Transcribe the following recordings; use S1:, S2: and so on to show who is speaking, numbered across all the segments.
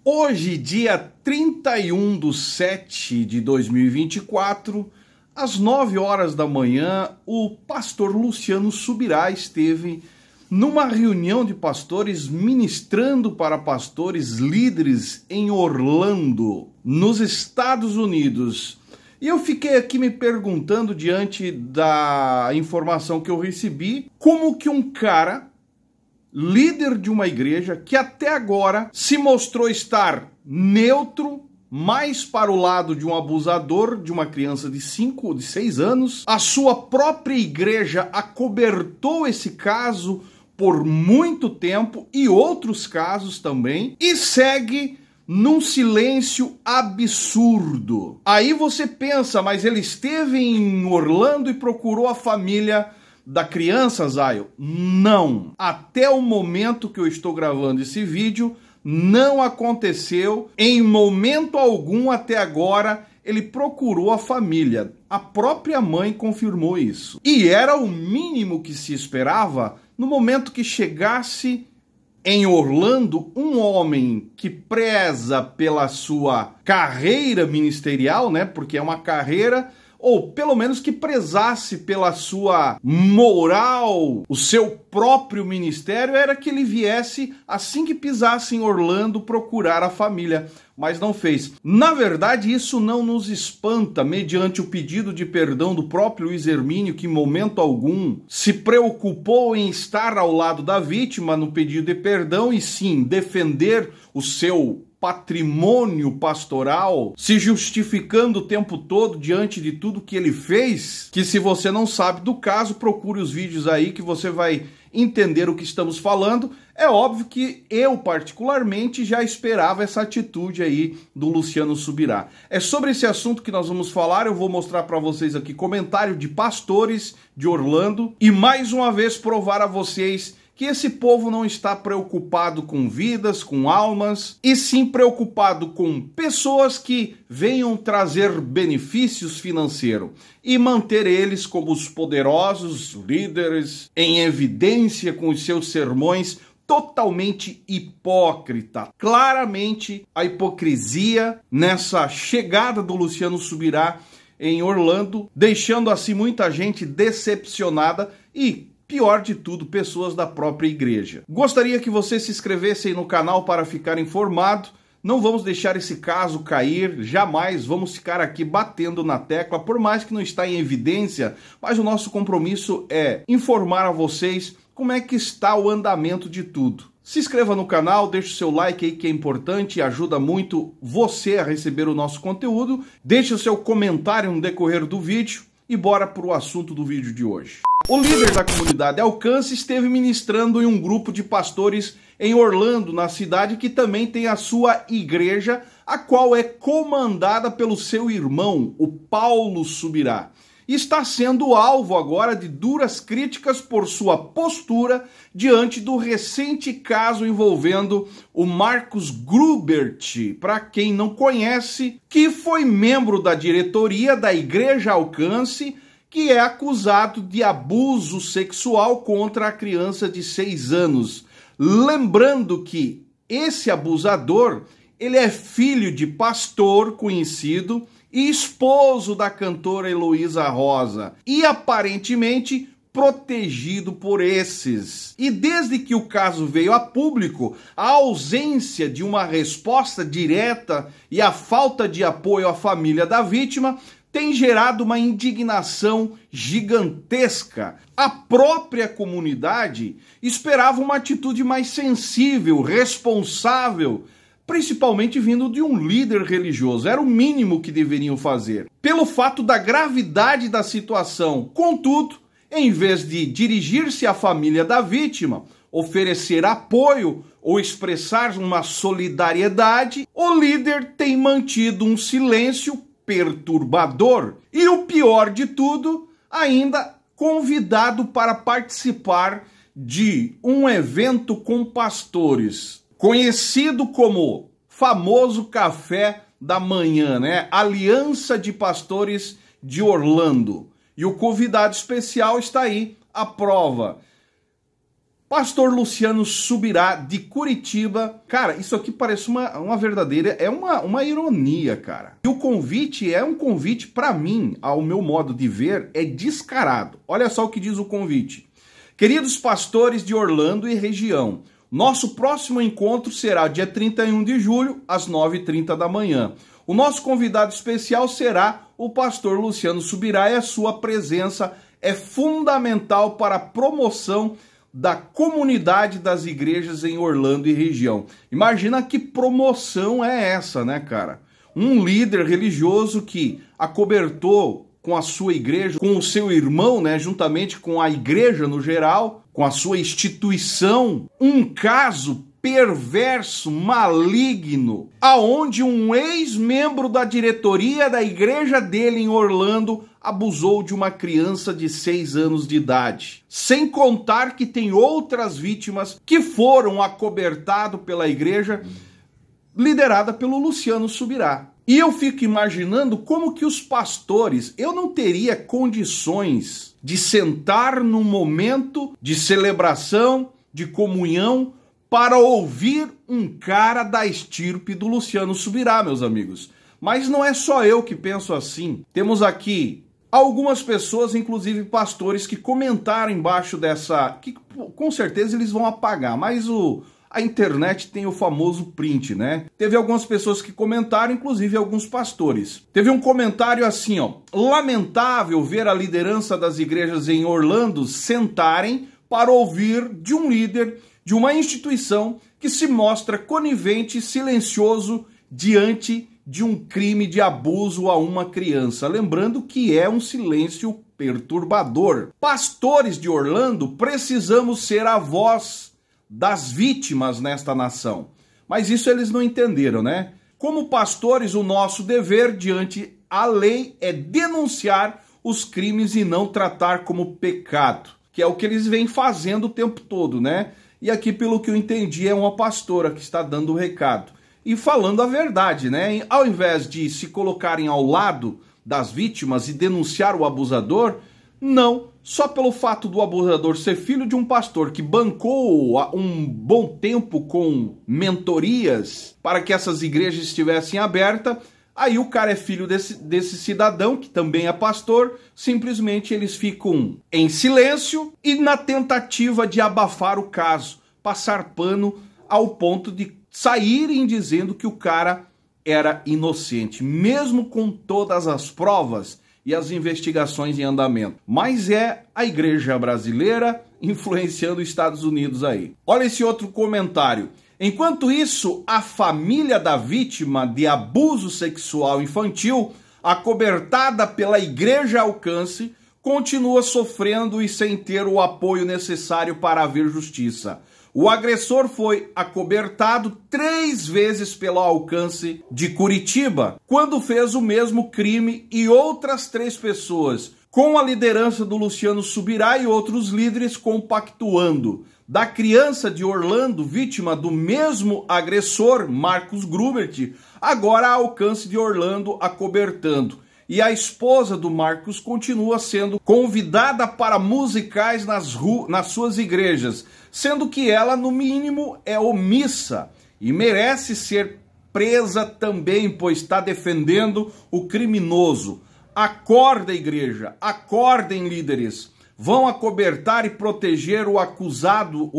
S1: Hoje, dia 31/7/2024, às 9 horas da manhã, o pastor Luciano Subirá esteve numa reunião de pastores ministrando para pastores líderes em Orlando, nos Estados Unidos. E eu fiquei aqui me perguntando, diante da informação que eu recebi, como que um cara, líder de uma igreja, que até agora se mostrou estar neutro, mais para o lado de um abusador de uma criança de 6 anos, a sua própria igreja acobertou esse caso por muito tempo e outros casos também, e segue num silêncio absurdo. Aí você pensa, mas ele esteve em Orlando e procurou a família da criança, Zayo? Não. Até o momento que eu estou gravando esse vídeo, não aconteceu. Em momento algum até agora ele procurou a família. A própria mãe confirmou isso. E era o mínimo que se esperava no momento que chegasse em Orlando um homem que preza pela sua carreira ministerial, né? Porque é uma carreira, ou pelo menos que prezasse pela sua moral, o seu próprio ministério, era que ele viesse assim que pisasse em Orlando procurar a família, mas não fez. Na verdade, isso não nos espanta, mediante o pedido de perdão do próprio Luiz Hermínio, que em momento algum se preocupou em estar ao lado da vítima no pedido de perdão e sim defender o seu patrimônio pastoral, se justificando o tempo todo diante de tudo que ele fez, que se você não sabe do caso, procure os vídeos aí que você vai entender o que estamos falando. É óbvio que eu particularmente já esperava essa atitude aí do Luciano Subirá. É sobre esse assunto que nós vamos falar. Eu vou mostrar para vocês aqui comentário de pastores de Orlando e mais uma vez provar a vocês que esse povo não está preocupado com vidas, com almas, e sim preocupado com pessoas que venham trazer benefícios financeiros e manter eles como os poderosos líderes em evidência com os seus sermões totalmente hipócrita. Claramente a hipocrisia nessa chegada do Luciano Subirá em Orlando, deixando assim muita gente decepcionada e, pior de tudo, pessoas da própria igreja. Gostaria que você se inscrevesse aí no canal para ficar informado. Não vamos deixar esse caso cair, jamais vamos ficar aqui batendo na tecla, por mais que não está em evidência, mas o nosso compromisso é informar a vocês como é que está o andamento de tudo. Se inscreva no canal, deixe o seu like aí que é importante e ajuda muito você a receber o nosso conteúdo. Deixe o seu comentário no decorrer do vídeo e bora para o assunto do vídeo de hoje. O líder da comunidade Alcance esteve ministrando em um grupo de pastores em Orlando, na cidade que também tem a sua igreja, a qual é comandada pelo seu irmão, o Paulo Subirá. E está sendo alvo agora de duras críticas por sua postura diante do recente caso envolvendo o Marcus Grubert, para quem não conhece, que foi membro da diretoria da Igreja Alcance, que é acusado de abuso sexual contra a criança de 6 anos. Lembrando que esse abusador, ele é filho de pastor conhecido e esposo da cantora Heloísa Rosa, e aparentemente protegido por esses. E desde que o caso veio a público, a ausência de uma resposta direta e a falta de apoio à família da vítima tem gerado uma indignação gigantesca. A própria comunidade esperava uma atitude mais sensível, responsável, principalmente vindo de um líder religioso. Era o mínimo que deveriam fazer, pelo fato da gravidade da situação. Contudo, em vez de dirigir-se à família da vítima, oferecer apoio ou expressar uma solidariedade, o líder tem mantido um silêncio perturbador. E o pior de tudo, ainda convidado para participar de um evento com pastores, conhecido como famoso café da manhã, né? Aliança de Pastores de Orlando. E o convidado especial está aí, a prova. Pastor Luciano Subirá, de Curitiba. Cara, isso aqui parece uma verdadeira, uma ironia, cara. E o convite é um convite, para mim, ao meu modo de ver, é descarado. Olha só o que diz o convite. Queridos pastores de Orlando e região, nosso próximo encontro será dia 31 de julho, às 9h30 da manhã. O nosso convidado especial será o pastor Luciano Subirá e a sua presença é fundamental para a promoção da comunidade das igrejas em Orlando e região. Imagina que promoção é essa, né, cara? Um líder religioso que acobertou com a sua igreja, com o seu irmão, né, juntamente com a igreja no geral, com a sua instituição, um caso perverso, maligno, aonde um ex-membro da diretoria da igreja dele em Orlando abusou de uma criança de 6 anos de idade. Sem contar que tem outras vítimas que foram acobertadas pela igreja, liderada pelo Luciano Subirá. E eu fico imaginando como que os pastores, eu não teria condições de sentar num momento de celebração, de comunhão, para ouvir um cara da estirpe do Luciano Subirá, meus amigos. Mas não é só eu que penso assim. Temos aqui algumas pessoas, inclusive pastores, que comentaram embaixo dessa... que com certeza eles vão apagar, mas a internet tem o famoso print, né? Teve algumas pessoas que comentaram, inclusive alguns pastores. Teve um comentário assim, ó. Lamentável ver a liderança das igrejas em Orlando sentarem para ouvir de um líder de uma instituição que se mostra conivente e silencioso diante de um crime de abuso a uma criança. Lembrando que é um silêncio perturbador. Pastores de Orlando, precisamos ser a voz das vítimas nesta nação. Mas isso eles não entenderam, né? Como pastores, o nosso dever diante a lei é denunciar os crimes e não tratar como pecado, que é o que eles vêm fazendo o tempo todo, né? E aqui, pelo que eu entendi, é uma pastora que está dando o recado. E falando a verdade, né? Ao invés de se colocarem ao lado das vítimas e denunciar o abusador, não. Só pelo fato do abusador ser filho de um pastor que bancou um bom tempo com mentorias para que essas igrejas estivessem abertas, aí o cara é filho desse cidadão, que também é pastor, simplesmente eles ficam em silêncio e na tentativa de abafar o caso, passar pano ao ponto de saírem dizendo que o cara era inocente, mesmo com todas as provas e as investigações em andamento. Mas é a igreja brasileira influenciando os Estados Unidos aí. Olha esse outro comentário. Enquanto isso, a família da vítima de abuso sexual infantil, acobertada pela Igreja Alcance, continua sofrendo e sem ter o apoio necessário para haver justiça. O agressor foi acobertado 3 vezes pelo Alcance de Curitiba, quando fez o mesmo crime, e outras 3 pessoas, com a liderança do Luciano Subirá e outros líderes compactuando. Da criança de Orlando, vítima do mesmo agressor, Marcos Grubert, agora a Alcance de Orlando acobertando. E a esposa do Marcos continua sendo convidada para musicais nas suas igrejas, sendo que ela, no mínimo, é omissa e merece ser presa também, pois está defendendo o criminoso. Acorda, igreja, acordem, líderes. Vão acobertar e proteger o acusado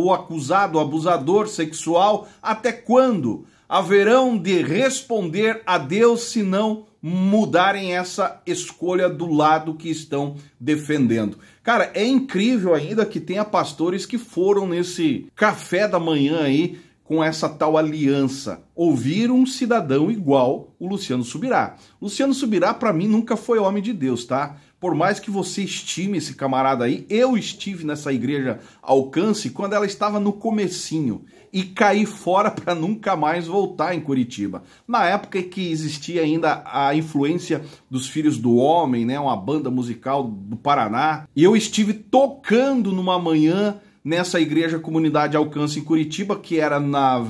S1: abusador sexual até quando? Haverão de responder a Deus se não mudarem essa escolha do lado que estão defendendo. Cara, é incrível ainda que tenha pastores que foram nesse café da manhã aí com essa tal aliança. Ouviram um cidadão igual o Luciano Subirá. Luciano Subirá, para mim, nunca foi homem de Deus, tá? Por mais que você estime esse camarada aí, eu estive nessa igreja Alcance quando ela estava no comecinho e caí fora para nunca mais voltar em Curitiba. Na época que existia ainda a influência dos Filhos do Homem, né, uma banda musical do Paraná, e eu estive tocando numa manhã nessa igreja Comunidade Alcance em Curitiba, que era na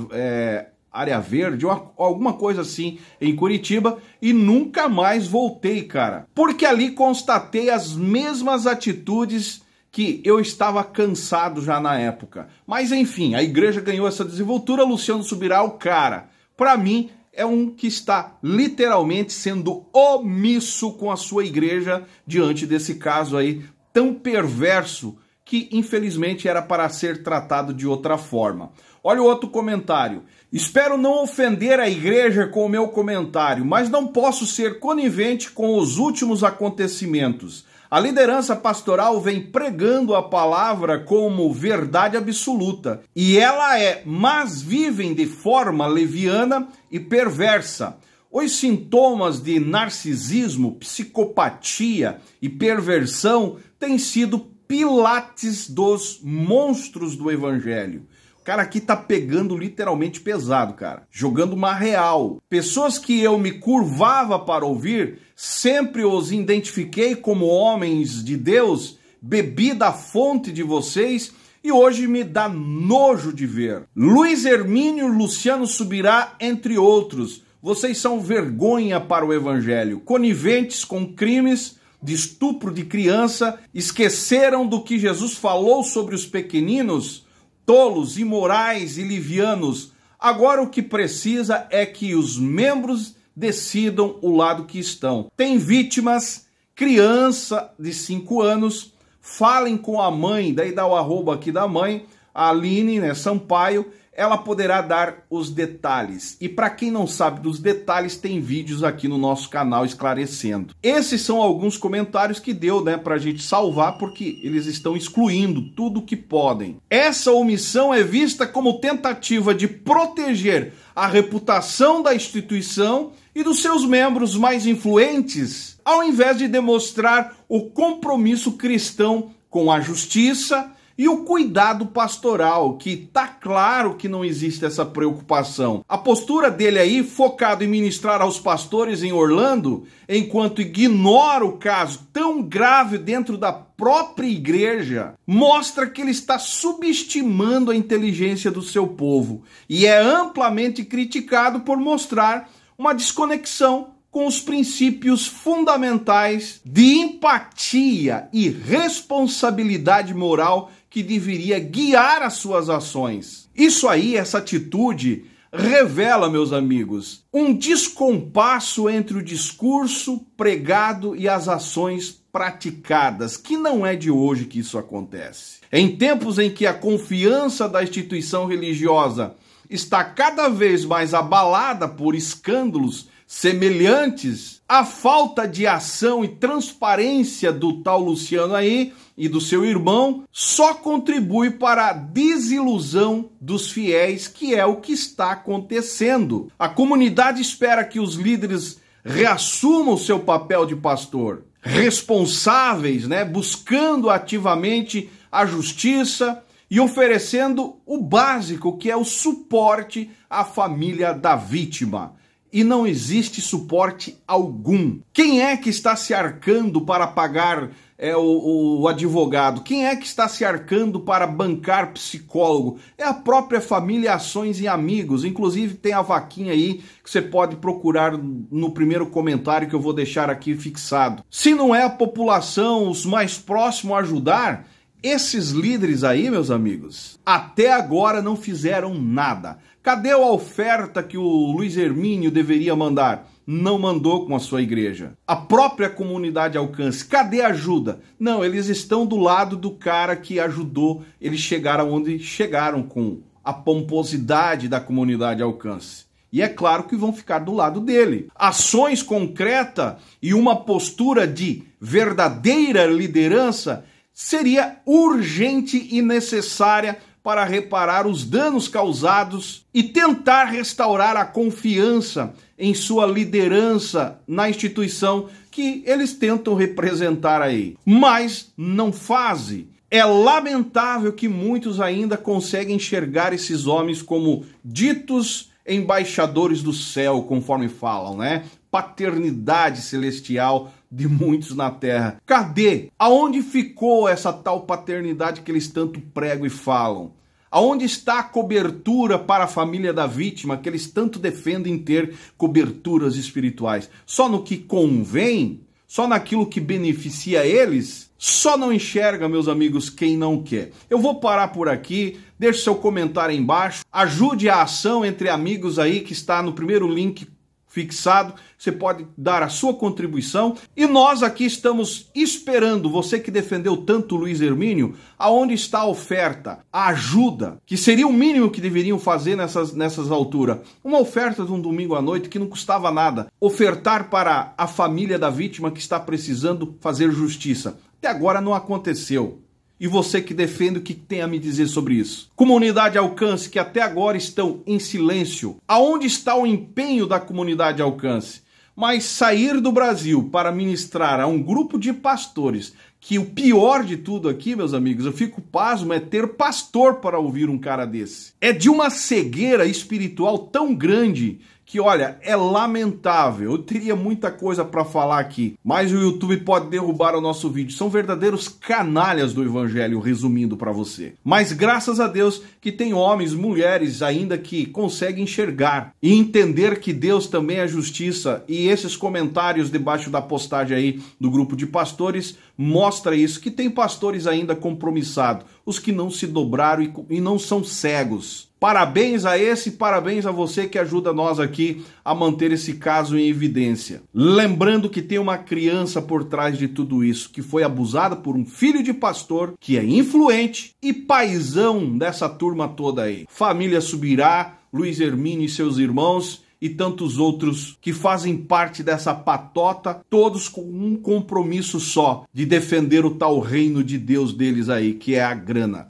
S1: Área Verde, ou alguma coisa assim, em Curitiba, e nunca mais voltei, cara. Porque ali constatei as mesmas atitudes que eu estava cansado já na época. Mas enfim, a igreja ganhou essa desenvoltura, Luciano Subirá, o cara, para mim, é um que está literalmente sendo omisso com a sua igreja diante desse caso aí tão perverso que infelizmente era para ser tratado de outra forma. Olha o outro comentário. Espero não ofender a igreja com o meu comentário, mas não posso ser conivente com os últimos acontecimentos. A liderança pastoral vem pregando a palavra como verdade absoluta, e ela é, mas vivem de forma leviana e perversa. Os sintomas de narcisismo, psicopatia e perversão têm sido pilates dos monstros do evangelho. O cara aqui tá pegando literalmente pesado, cara. Jogando uma real. Pessoas que eu me curvava para ouvir, sempre os identifiquei como homens de Deus, bebi da fonte de vocês e hoje me dá nojo de ver. Luiz Hermínio, Luciano Subirá, entre outros. Vocês são vergonha para o evangelho. Coniventes com crimes de estupro de criança, esqueceram do que Jesus falou sobre os pequeninos, tolos, imorais e livianos. Agora o que precisa é que os membros decidam o lado que estão. Tem vítimas, criança de 5 anos, falem com a mãe, daí dá o arroba aqui da mãe, a Aline, né, Sampaio, ela poderá dar os detalhes. E para quem não sabe dos detalhes, tem vídeos aqui no nosso canal esclarecendo. Esses são alguns comentários que deu, né, pra gente salvar, porque eles estão excluindo tudo que podem. Essa omissão é vista como tentativa de proteger a reputação da instituição e dos seus membros mais influentes, ao invés de demonstrar o compromisso cristão com a justiça e o cuidado pastoral, que tá claro que não existe essa preocupação. A postura dele aí, focado em ministrar aos pastores em Orlando, enquanto ignora o caso tão grave dentro da própria igreja, mostra que ele está subestimando a inteligência do seu povo e é amplamente criticado por mostrar uma desconexão com os princípios fundamentais de empatia e responsabilidade moral que deveria guiar as suas ações. Isso aí, essa atitude, revela, meus amigos, um descompasso entre o discurso pregado e as ações praticadas, que não é de hoje que isso acontece. Em tempos em que a confiança da instituição religiosa está cada vez mais abalada por escândalos semelhantes, a falta de ação e transparência do tal Luciano aí e do seu irmão só contribui para a desilusão dos fiéis, que é o que está acontecendo. A comunidade espera que os líderes reassumam seu papel de pastor, responsáveis, né, buscando ativamente a justiça e oferecendo o básico, que é o suporte à família da vítima. E não existe suporte algum. Quem é que está se arcando para pagar o advogado? Quem é que está se arcando para bancar psicólogo? É a própria família, Ações e Amigos. Inclusive tem a vaquinha aí que você pode procurar no primeiro comentário que eu vou deixar aqui fixado. Se não é a população, os mais próximos a ajudar, esses líderes aí, meus amigos, até agora não fizeram nada. Cadê a oferta que o Luiz Hermínio deveria mandar? Não mandou com a sua igreja. A própria comunidade Alcance, cadê a ajuda? Não, eles estão do lado do cara que ajudou eles chegar aonde chegaram com a pomposidade da comunidade Alcance. E é claro que vão ficar do lado dele. Ações concretas e uma postura de verdadeira liderança seria urgente e necessária para reparar os danos causados e tentar restaurar a confiança em sua liderança na instituição que eles tentam representar aí. Mas não fazem. É lamentável que muitos ainda conseguem enxergar esses homens como ditos embaixadores do céu, conforme falam, né? Paternidade celestial de muitos na terra. Cadê? Aonde ficou essa tal paternidade que eles tanto pregam e falam? Aonde está a cobertura para a família da vítima que eles tanto defendem ter coberturas espirituais? Só no que convém? só naquilo que beneficia eles, só não enxerga, meus amigos, quem não quer. Eu vou parar por aqui, deixe seu comentário aí embaixo, ajude a ação entre amigos aí que está no primeiro link fixado, você pode dar a sua contribuição e nós aqui estamos esperando, você que defendeu tanto o Luiz Hermínio, aonde está a oferta, a ajuda, que seria o mínimo que deveriam fazer nessas alturas. Uma oferta de um domingo à noite que não custava nada, ofertar para a família da vítima que está precisando fazer justiça. Até agora não aconteceu. E você que defende, o que tem a me dizer sobre isso? Comunidade Alcance, que até agora estão em silêncio. Aonde está o empenho da comunidade Alcance? Mas sair do Brasil para ministrar a um grupo de pastores, que o pior de tudo aqui, meus amigos, eu fico pasmo, é ter pastor para ouvir um cara desse. É de uma cegueira espiritual tão grande que, olha, é lamentável. Eu teria muita coisa para falar aqui, mas o YouTube pode derrubar o nosso vídeo. São verdadeiros canalhas do evangelho, resumindo para você. Mas graças a Deus que tem homens, mulheres ainda que conseguem enxergar e entender que Deus também é justiça. E esses comentários debaixo da postagem aí do grupo de pastores mostra isso, que tem pastores ainda compromissados, os que não se dobraram e não são cegos. Parabéns a esse, parabéns a você que ajuda nós aqui a manter esse caso em evidência. Lembrando que tem uma criança por trás de tudo isso, que foi abusada por um filho de pastor, que é influente e paizão dessa turma toda aí. Família Subirá, Luiz Hermínio e seus irmãos e tantos outros que fazem parte dessa patota, todos com um compromisso só, de defender o tal reino de Deus deles aí, que é a grana.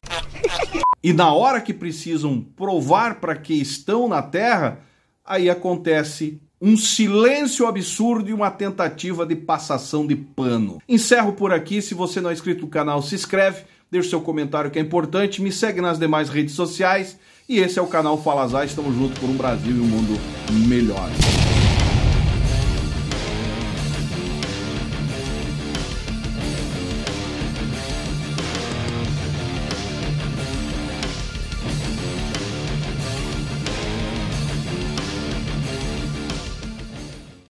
S1: E na hora que precisam provar para que estão na terra, aí acontece um silêncio absurdo e uma tentativa de passação de pano. Encerro por aqui. Se você não é inscrito no canal, se inscreve, deixa seu comentário que é importante, me segue nas demais redes sociais. E esse é o canal Fala Zay, estamos juntos por um Brasil e um mundo melhor.